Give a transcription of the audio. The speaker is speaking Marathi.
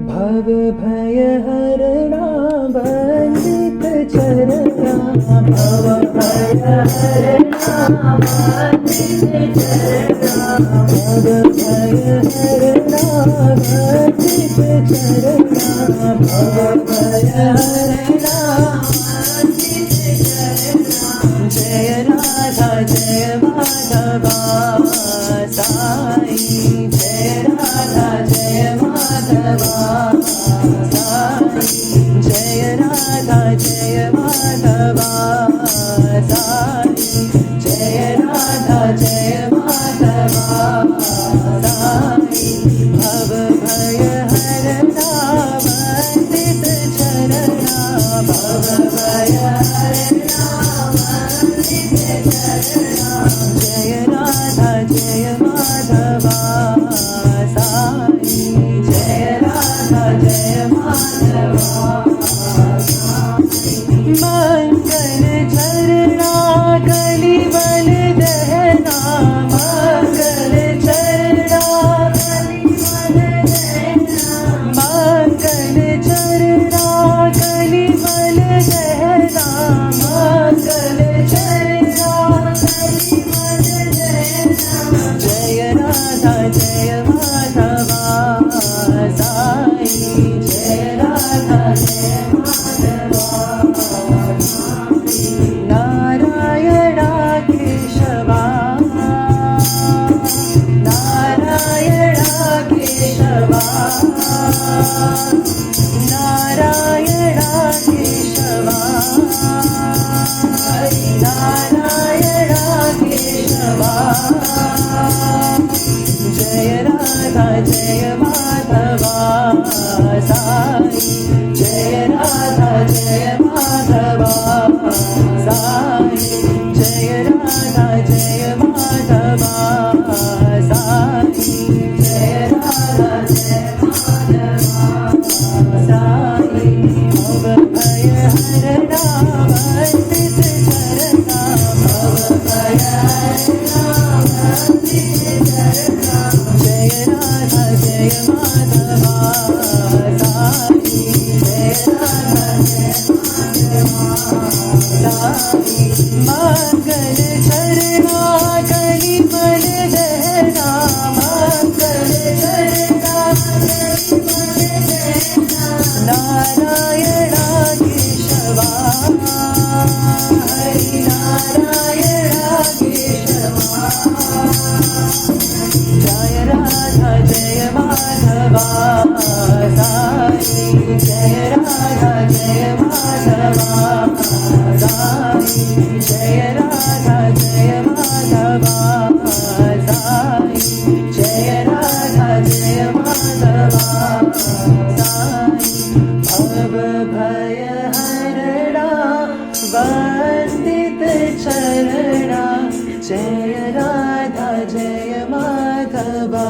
भव भय हरणा वंदित चरणा भव भय हरणा वंदित चरणा भव भय हरणा वंदित चरणा भव भय हरणा वंदित चरणा जय राधा जय माधवा साई जय राधा जय माधवा साई जय राधा जय माधवा साई जय राधा जय माधवा साई भव भय हरणा वंदित चरणा भव भय हरणा वंदित चरणा जय राधा जय माधवा साई जय राधा जय माधवा मंगल चरणा कलिबल दहना मंगल चरणा कलिबल दहना मंगल चरणा कलिबल दहना मंगल चरणा कलिबल दहना जय राधा जय माधवा साई जय राधा जय माधवा नारायणा केशवा नारायणा केशवा नारायणा केशवा नारायणा केशवा जय राधा जय माधवा साई जय राधा जय माधवा साई जय राधा जय माधवा साई जय राधा जय माधवा साई भव भय हरणा वंदित चरणा भव भय हरणा वंदित चरणा जय राधा जय माधवा साई जय राधा जय माधवा साई मंगल चरणा कलिबल दहना मंगल चरणा कलिबल दहना नारायणा केशवा हरि नारायणा केशवा जय राधा जय माधवा साई जय राधा जय माधवा साई जय राधा जय माधवा साई जय राधा जय माधवा साई भव भय हरणा वंदित चरणा जय राधा जय माधवा